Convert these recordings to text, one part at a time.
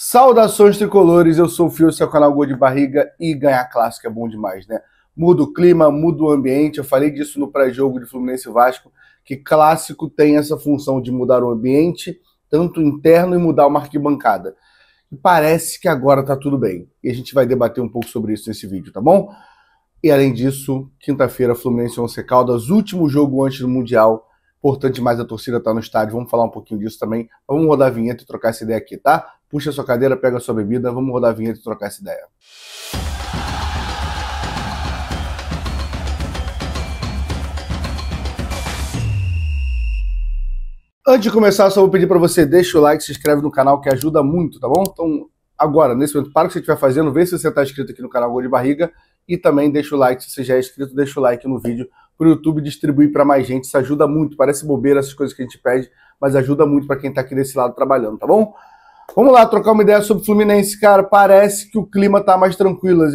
Saudações tricolores, eu sou o Fio, seu canal Gol de Barriga, e ganhar clássico é bom demais, né? Muda o clima, muda o ambiente, eu falei disso no pré-jogo de Fluminense e Vasco, que clássico tem essa função de mudar o ambiente, tanto interno e mudar uma arquibancada. E parece que agora tá tudo bem, e a gente vai debater um pouco sobre isso nesse vídeo, tá bom? E além disso, quinta-feira, Fluminense e Once Caldas, último jogo antes do Mundial. Importante demais a torcida estar no estádio, vamos falar um pouquinho disso também. Vamos rodar a vinheta e trocar essa ideia aqui, tá? Puxa a sua cadeira, pega a sua bebida, vamos rodar a vinheta e trocar essa ideia. Antes de começar, só vou pedir para você, deixa o like, se inscreve no canal, que ajuda muito, tá bom? Então, agora, nesse momento, para o que você estiver fazendo, vê se você está inscrito aqui no canal Gol de Barriga e também deixa o like, se você já é inscrito, deixa o like no vídeo para o YouTube distribuir para mais gente, isso ajuda muito, parece bobeira essas coisas que a gente pede, mas ajuda muito para quem está aqui desse lado trabalhando, tá bom? Vamos lá, trocar uma ideia sobre o Fluminense, cara, parece que o clima tá mais tranquilo, né?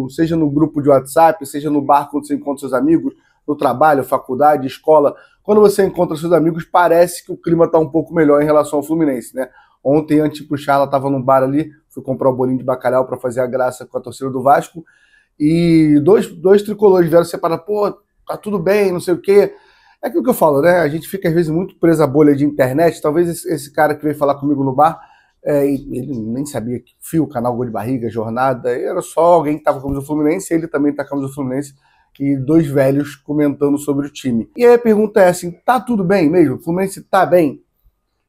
Seja no grupo de WhatsApp, seja no bar quando você encontra seus amigos, no trabalho, faculdade, escola, quando você encontra seus amigos, parece que o clima tá um pouco melhor em relação ao Fluminense, né? Ontem, antes de puxar, ela tava num bar ali, fui comprar um bolinho de bacalhau para fazer a graça com a torcida do Vasco, e dois tricolores vieram separar, pô, tá tudo bem, não sei o quê. É aquilo que eu falo, né? A gente fica às vezes muito preso à bolha de internet, talvez esse cara que veio falar comigo no bar, ele nem sabia que Fio, canal Gol de Barriga, Jornada, era só alguém que estava com a camisa do Fluminense, ele também está com a camisa do Fluminense, e dois velhos comentando sobre o time. E aí a pergunta é assim, tá tudo bem mesmo? O Fluminense tá bem?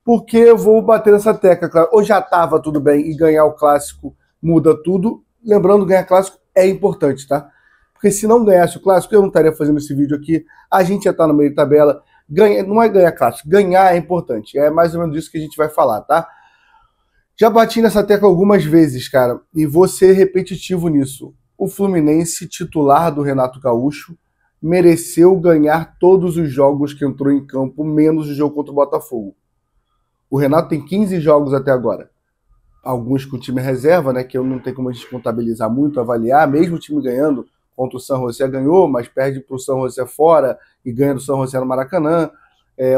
Porque eu vou bater nessa tecla, claro. Ou já estava tudo bem e ganhar o clássico muda tudo. Lembrando, ganhar clássico é importante, tá? Porque se não ganhasse o clássico, eu não estaria fazendo esse vídeo aqui, a gente já está no meio de tabela. Não é ganhar clássico, ganhar é importante. É mais ou menos isso que a gente vai falar, tá? Já bati nessa tecla algumas vezes, cara, e vou ser repetitivo nisso. O Fluminense, titular do Renato Gaúcho, mereceu ganhar todos os jogos que entrou em campo, menos o jogo contra o Botafogo. O Renato tem 15 jogos até agora. Alguns com o time reserva, né, que eu não tenho como a gente contabilizar muito, avaliar, mesmo o time ganhando, contra o San José ganhou, mas perde para o San José fora e ganha do San José no Maracanã,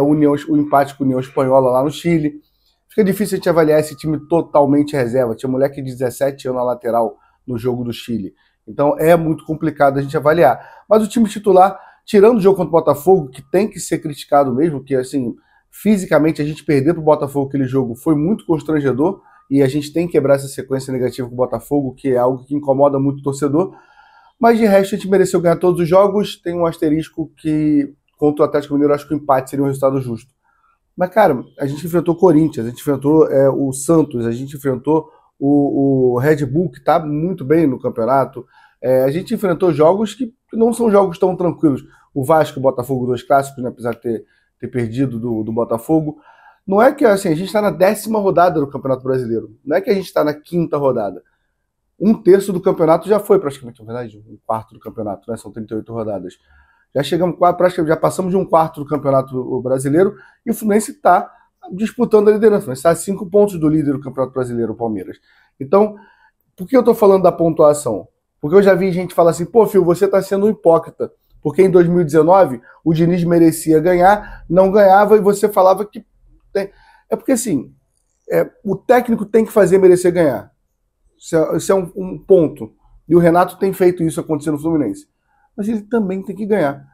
o empate com a União Espanhola lá no Chile. Fica difícil a gente avaliar esse time totalmente reserva. Tinha moleque de 17 anos na lateral no jogo do Chile. Então é muito complicado a gente avaliar. Mas o time titular, tirando o jogo contra o Botafogo, que tem que ser criticado mesmo, que assim, fisicamente a gente perder para o Botafogo aquele jogo foi muito constrangedor e a gente tem que quebrar essa sequência negativa com o Botafogo, que é algo que incomoda muito o torcedor. Mas de resto a gente mereceu ganhar todos os jogos. Tem um asterisco que contra o Atlético Mineiro acho que o empate seria um resultado justo. Mas, cara, a gente enfrentou o Corinthians, a gente enfrentou o Santos, a gente enfrentou o Red Bull, que está muito bem no campeonato. A gente enfrentou jogos que não são jogos tão tranquilos. O Vasco, o Botafogo, dois clássicos, né, apesar de ter perdido do Botafogo. Não é que assim, a gente está na 10ª rodada do Campeonato Brasileiro. Não é que a gente está na 5ª rodada. 1/3 do campeonato já foi praticamente, na verdade, 1/4 do campeonato, né? São 38 rodadas. Já chegamos praticamente, já passamos de 1/4 do Campeonato Brasileiro e o Fluminense está disputando a liderança. Está a 5 pontos do líder do Campeonato Brasileiro, o Palmeiras. Então, por que eu estou falando da pontuação? Porque eu já vi gente falar assim, pô, Fio, você está sendo um hipócrita. Porque em 2019 o Diniz merecia ganhar, não ganhava e você falava que... É porque assim, o técnico tem que fazer merecer ganhar. Isso é um ponto. E o Renato tem feito isso acontecer no Fluminense. Mas ele também tem que ganhar.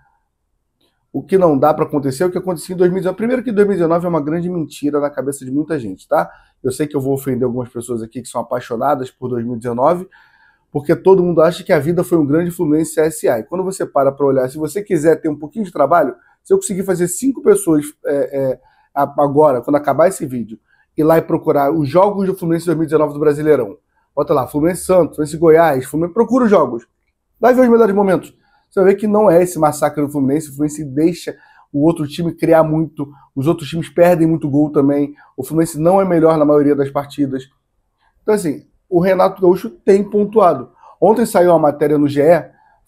O que não dá para acontecer é o que aconteceu em 2019. Primeiro que 2019 é uma grande mentira na cabeça de muita gente, tá? Eu sei que eu vou ofender algumas pessoas aqui que são apaixonadas por 2019, porque todo mundo acha que a vida foi um grande Fluminense CSA. E quando você para olhar, se você quiser ter um pouquinho de trabalho, se eu conseguir fazer 5 pessoas agora, quando acabar esse vídeo, ir lá e procurar os jogos do Fluminense 2019 do Brasileirão, bota lá, Fluminense Santos, Fluminense Goiás, procura os jogos, vai ver os melhores momentos. Você vai ver que não é esse massacre do Fluminense. O Fluminense deixa o outro time criar muito, os outros times perdem muito gol também, o Fluminense não é melhor na maioria das partidas. Então assim, o Renato Gaúcho tem pontuado. Ontem saiu uma matéria no GE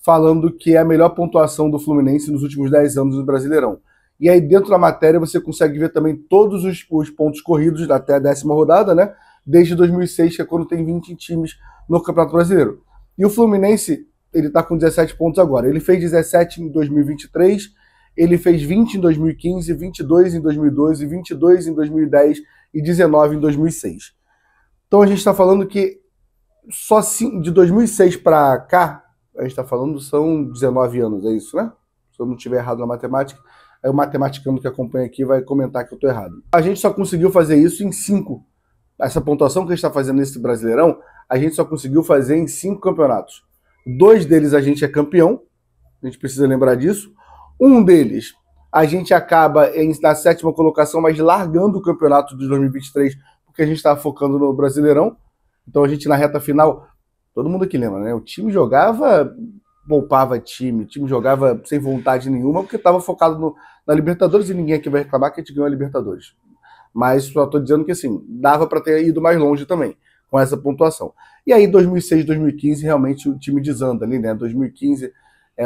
falando que é a melhor pontuação do Fluminense nos últimos 10 anos do Brasileirão. E aí dentro da matéria você consegue ver também todos os pontos corridos até a 10ª rodada, né? Desde 2006, que é quando tem 20 times no Campeonato Brasileiro. E o Fluminense, ele está com 17 pontos agora. Ele fez 17 em 2023, ele fez 20 em 2015, 22 em 2012, 22 em 2010 e 19 em 2006. Então a gente está falando que só de 2006 para cá, a gente está falando, são 19 anos, é isso, né? Se eu não estiver errado na matemática, aí o matematicano que acompanha aqui vai comentar que eu estou errado. A gente só conseguiu fazer isso em 5. Essa pontuação que a gente está fazendo nesse Brasileirão, a gente só conseguiu fazer em 5 campeonatos. 2 deles a gente é campeão, a gente precisa lembrar disso. Um deles, a gente acaba na 7ª colocação, mas largando o campeonato de 2023, porque a gente estava focando no Brasileirão. Então a gente na reta final, todo mundo aqui lembra, né? O time jogava, poupava time, o time jogava sem vontade nenhuma, porque estava focado na Libertadores, e ninguém aqui vai reclamar que a gente ganhou a Libertadores. Mas só estou dizendo que assim, dava para ter ido mais longe também, com essa pontuação. E aí 2006, 2015, realmente o time desanda ali, né? 2015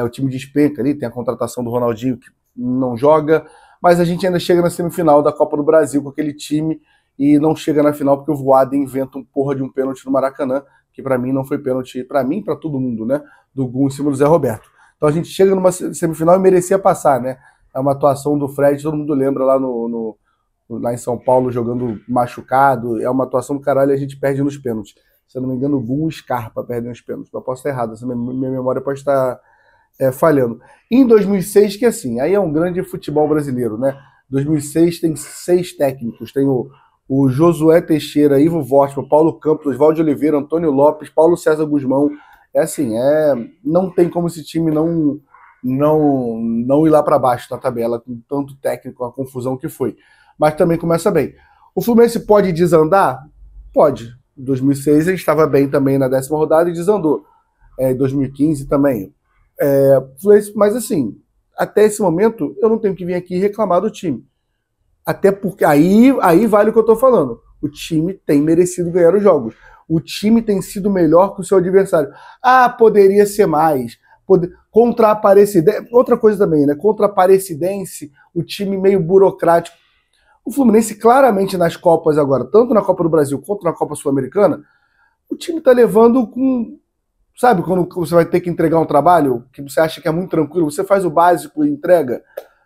o time despenca ali, tem a contratação do Ronaldinho que não joga, mas a gente ainda chega na semifinal da Copa do Brasil com aquele time e não chega na final porque o Voada inventa um porra de um pênalti no Maracanã, que para mim não foi pênalti, para mim, para todo mundo, né? Do gol em cima do Zé Roberto. Então a gente chega numa semifinal e merecia passar, né? É uma atuação do Fred, todo mundo lembra lá lá em São Paulo jogando machucado, é uma atuação do caralho e a gente perde nos pênaltis. Se eu não me engano, o Gu e Scarpa perdem os pênaltis. Eu posso estar errado, essa minha memória pode estar falhando. Em 2006, que assim, aí é um grande futebol brasileiro, né? 2006 tem 6 técnicos, tem o Josué Teixeira, Ivo Wortmann, Paulo Campos, Oswaldo Oliveira, Antônio Lopes, Paulo César Guzmão. É assim, não tem como esse time não ir lá para baixo na tabela, com tanto técnico, a confusão que foi. Mas também começa bem. O Fluminense pode desandar? Pode. Em 2006 ele estava bem também na 10ª rodada e desandou. Em 2015 também. Mas assim, até esse momento eu não tenho que vir aqui reclamar do time. Até porque aí vale o que eu tô falando. O time tem merecido ganhar os jogos. O time tem sido melhor que o seu adversário. Ah, poderia ser mais. Contra a Aparecidense. Outra coisa também, né? Contra a Aparecidense, o time meio burocrático. O Fluminense claramente nas Copas agora, tanto na Copa do Brasil quanto na Copa Sul-Americana, o time tá levando com... Sabe, quando você vai ter que entregar um trabalho que você acha que é muito tranquilo, você faz o básico e entrega.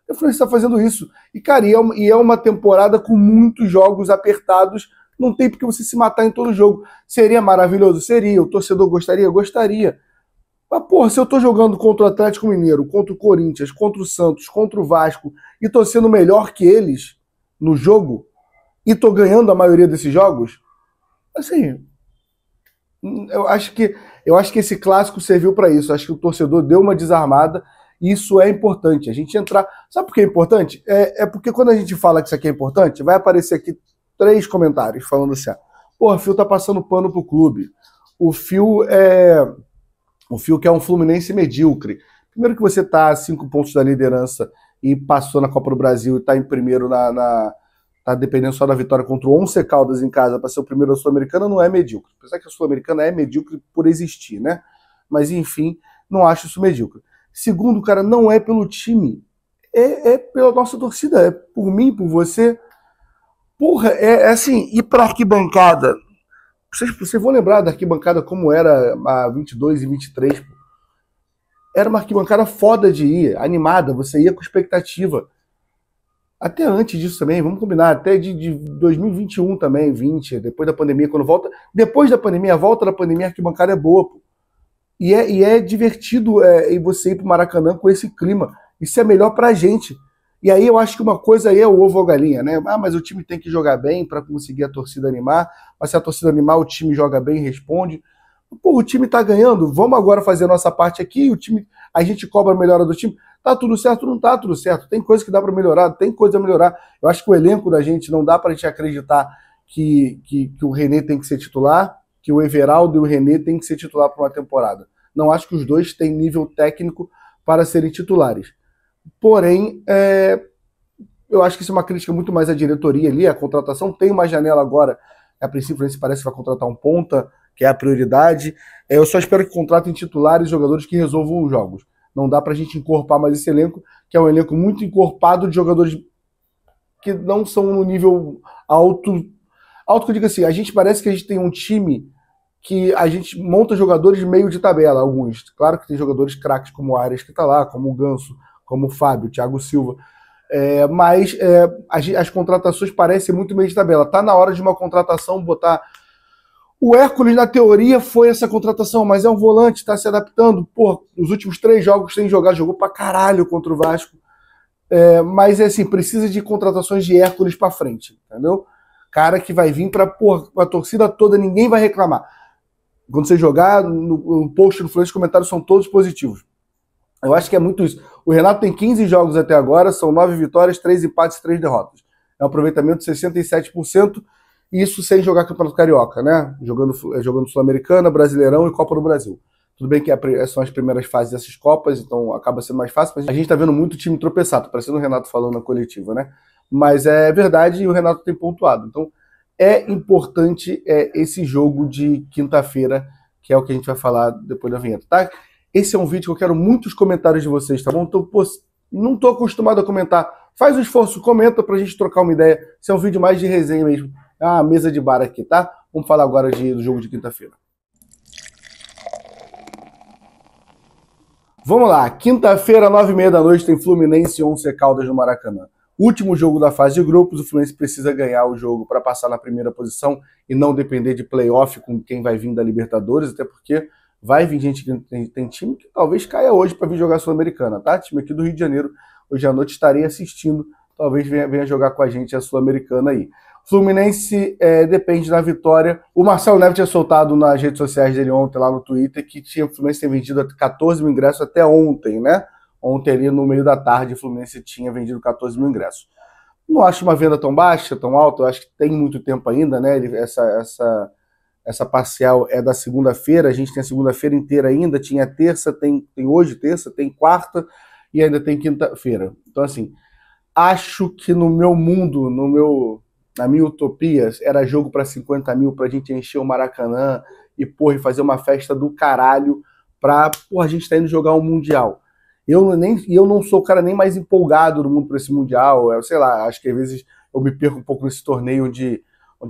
O Fluminense está fazendo isso. E, cara, é uma temporada com muitos jogos apertados. Não tem porque você se matar em todo jogo. Seria maravilhoso? Seria. O torcedor gostaria? Gostaria. Mas, porra, se eu tô jogando contra o Atlético Mineiro, contra o Corinthians, contra o Santos, contra o Vasco, e tô sendo melhor que eles no jogo, e tô ganhando a maioria desses jogos, assim... Eu acho que esse clássico serviu para isso. Eu acho que o torcedor deu uma desarmada e isso é importante. A gente entrar... Sabe por que é importante? Porque quando a gente fala que isso aqui é importante, vai aparecer aqui 3 comentários falando assim, porra, o Fio tá passando pano pro clube. O Fio que é um Fluminense medíocre. Primeiro que você tá a 5 pontos da liderança e passou na Copa do Brasil e tá em primeiro tá dependendo só da vitória contra o Once Caldas em casa para ser o primeiro da Sul-Americana, não é medíocre. Apesar que a Sul-Americana é medíocre por existir, né? Mas, enfim, não acho isso medíocre. Segundo, cara, não é pelo time, é pela nossa torcida, é por mim, por você. Porra, é assim, ir pra arquibancada. Vocês vão lembrar da arquibancada como era a 22 e 23, pô. Era uma arquibancada foda de ir, animada, você ia com expectativa. Até antes disso também, vamos combinar, até de 2021 também, 20, depois da pandemia, quando volta. Depois da pandemia, a volta da pandemia, a arquibancada é boa, pô. E é divertido você ir pro Maracanã com esse clima. Isso é melhor pra gente. E aí eu acho que uma coisa aí é o ovo ou galinha, né? Ah, mas o time tem que jogar bem para conseguir a torcida animar. Mas se a torcida animar, o time joga bem e responde. Pô, o time tá ganhando, vamos agora fazer a nossa parte aqui, a gente cobra a melhora do time. Tá tudo certo? Não tá tudo certo. Tem coisa que dá para melhorar, tem coisa a melhorar. Eu acho que o elenco da gente não dá pra gente acreditar que o René tem que ser titular, que o Everaldo e o René tem que ser titular para uma temporada. Não acho que os dois têm nível técnico para serem titulares. Porém, eu acho que isso é uma crítica muito mais à diretoria ali, a contratação. Tem uma janela agora, a princípio parece que vai contratar um ponta, que é a prioridade. Eu só espero que contratem titulares e jogadores que resolvam os jogos. Não dá pra gente encorpar mais esse elenco, que é um elenco muito encorpado de jogadores que não são no nível alto. Alto que eu digo assim, a gente parece que a gente tem um time que a gente monta jogadores meio de tabela, alguns. Claro que tem jogadores craques como o Arias que tá lá, como o Ganso, como o Fábio, o Thiago Silva. Mas as contratações parecem muito meio de tabela. Tá na hora de uma contratação botar O Hércules, na teoria, foi essa contratação, mas é um volante, está se adaptando. Pô, os últimos 3 jogos sem jogar, jogou pra caralho contra o Vasco. Mas é assim, precisa de contratações de Hércules pra frente, entendeu? Cara que vai vir pra a torcida toda, ninguém vai reclamar. Quando você jogar, no post do Fluminense, os comentários são todos positivos. Eu acho que é muito isso. O Renato tem 15 jogos até agora, são 9 vitórias, 3 empates e 3 derrotas. É um aproveitamento de 67%, isso sem jogar Campeonato Carioca, né? Jogando Sul-Americana, Brasileirão e Copa do Brasil. Tudo bem que são as primeiras fases dessas Copas, então acaba sendo mais fácil, mas a gente tá vendo muito time tropeçar, tá parecendo o Renato falando na coletiva, né? Mas é verdade e o Renato tem pontuado. Então é importante esse jogo de quinta-feira, que é o que a gente vai falar depois da vinheta, tá? Esse é um vídeo que eu quero muitos comentários de vocês, tá bom? Então, pô, não tô acostumado a comentar. Faz o esforço, comenta pra gente trocar uma ideia. Esse é um vídeo mais de resenha mesmo. É uma mesa de bar aqui, tá? Vamos falar agora do jogo de quinta-feira. Vamos lá. Quinta-feira, 9h30 da noite, tem Fluminense e Once Caldas no Maracanã. Último jogo da fase de grupos, o Fluminense precisa ganhar o jogo para passar na primeira posição e não depender de playoff com quem vai vir da Libertadores, até porque vai vir gente que tem time que talvez caia hoje para vir jogar a Sul-Americana, tá? Time aqui do Rio de Janeiro, hoje à noite estarei assistindo, talvez venha jogar com a gente a Sul-Americana aí. Fluminense depende da vitória. O Marcelo Neves tinha soltado nas redes sociais dele ontem, lá no Twitter, que o Fluminense tem vendido 14 mil ingressos até ontem, né? Ontem ali no meio da tarde, o Fluminense tinha vendido 14 mil ingressos. Não acho uma venda tão baixa, tão alta, eu acho que tem muito tempo ainda, né? Essa parcial é da segunda-feira, a gente tem a segunda-feira inteira ainda, tinha terça, tem hoje terça, tem quarta e ainda tem quinta-feira. Então, assim, acho que no meu mundo, na minha utopia, era jogo para 50 mil, pra gente encher o Maracanã e, porra, fazer uma festa do caralho pra, porra, a gente tá indo jogar um Mundial. Eu não sou o cara nem mais empolgado do mundo para esse Mundial, sei lá, acho que às vezes eu me perco um pouco nesse torneio onde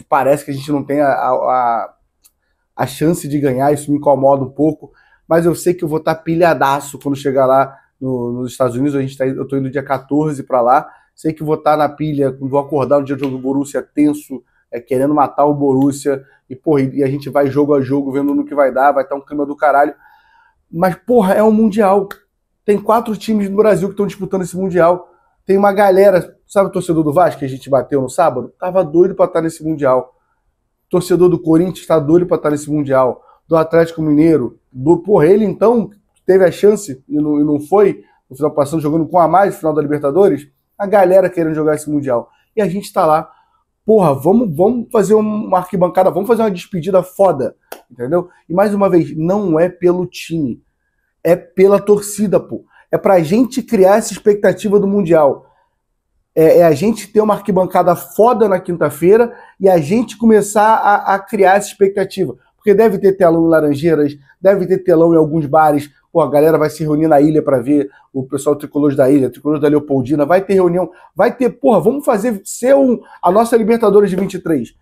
parece que a gente não tem a chance de ganhar, isso me incomoda um pouco, mas eu sei que eu vou estar pilhadaço quando chegar lá nos Estados Unidos, eu tô indo dia 14 para lá, sei que vou estar na pilha, vou acordar no dia do jogo do Borussia tenso, querendo matar o Borussia, e porra, e a gente vai jogo a jogo, vendo no que vai dar, vai estar um clima do caralho, mas porra, é um Mundial. Tem 4 times no Brasil que estão disputando esse Mundial. Tem uma galera, sabe o torcedor do Vasco que a gente bateu no sábado? Tava doido para estar nesse Mundial. Torcedor do Corinthians tá doido para estar nesse Mundial. Do Atlético Mineiro, porra, ele então teve a chance e não foi, no final passando jogando com a mais no final da Libertadores, a galera querendo jogar esse Mundial. E a gente tá lá, porra, vamos fazer uma arquibancada, vamos fazer uma despedida foda, entendeu? E mais uma vez, não é pelo time. É pela torcida, pô. É pra gente criar essa expectativa do Mundial. É a gente ter uma arquibancada foda na quinta-feira e a gente começar a criar essa expectativa. Porque deve ter telão em Laranjeiras, deve ter telão em alguns bares. Pô, a galera vai se reunir na ilha pra ver o pessoal tricolor da ilha, tricolor da Leopoldina, vai ter reunião, vai ter, porra, vamos fazer ser a nossa Libertadores de 23.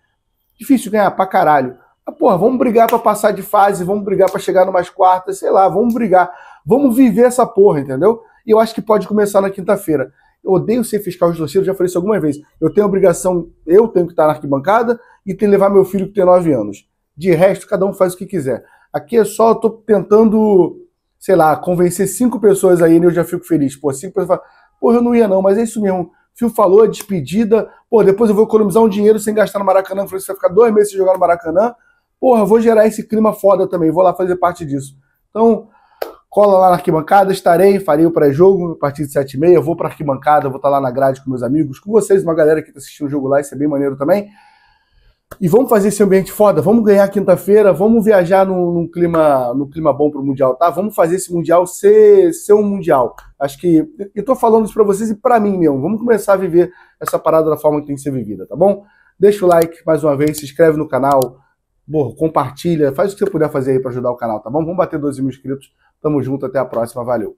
Difícil ganhar pra caralho. Porra, vamos brigar pra passar de fase, vamos brigar pra chegar numas quartas, sei lá, vamos brigar. Vamos viver essa porra, entendeu? E eu acho que pode começar na quinta-feira. Eu odeio ser fiscal de torcida, já falei isso algumas vezes. Eu tenho obrigação, eu tenho que estar na arquibancada e tenho que levar meu filho que tem 9 anos. De resto, cada um faz o que quiser. Aqui é só, eu tô tentando, sei lá, convencer 5 pessoas aí e eu já fico feliz. Pô, 5 pessoas falam, porra, eu não ia não, mas é isso mesmo. Fio falou, despedida, pô, depois eu vou economizar um dinheiro sem gastar no Maracanã. Você vai ficar 2 meses sem jogar no Maracanã. Porra, vou gerar esse clima foda também, vou lá fazer parte disso. Então, cola lá na arquibancada, farei o pré-jogo a partir de 7h30, vou pra arquibancada, vou estar lá na grade com meus amigos, com vocês, uma galera que tá assistindo o jogo lá, isso é bem maneiro também. E vamos fazer esse ambiente foda, vamos ganhar quinta-feira, vamos viajar num clima bom pro Mundial, tá? Vamos fazer esse Mundial ser um Mundial. Acho que, eu tô falando isso pra vocês e pra mim mesmo, vamos começar a viver essa parada da forma que tem que ser vivida, tá bom? Deixa o like mais uma vez, se inscreve no canal, compartilha, faz o que você puder fazer aí pra ajudar o canal, tá bom? Vamos bater 12 mil inscritos, tamo junto, até a próxima, valeu!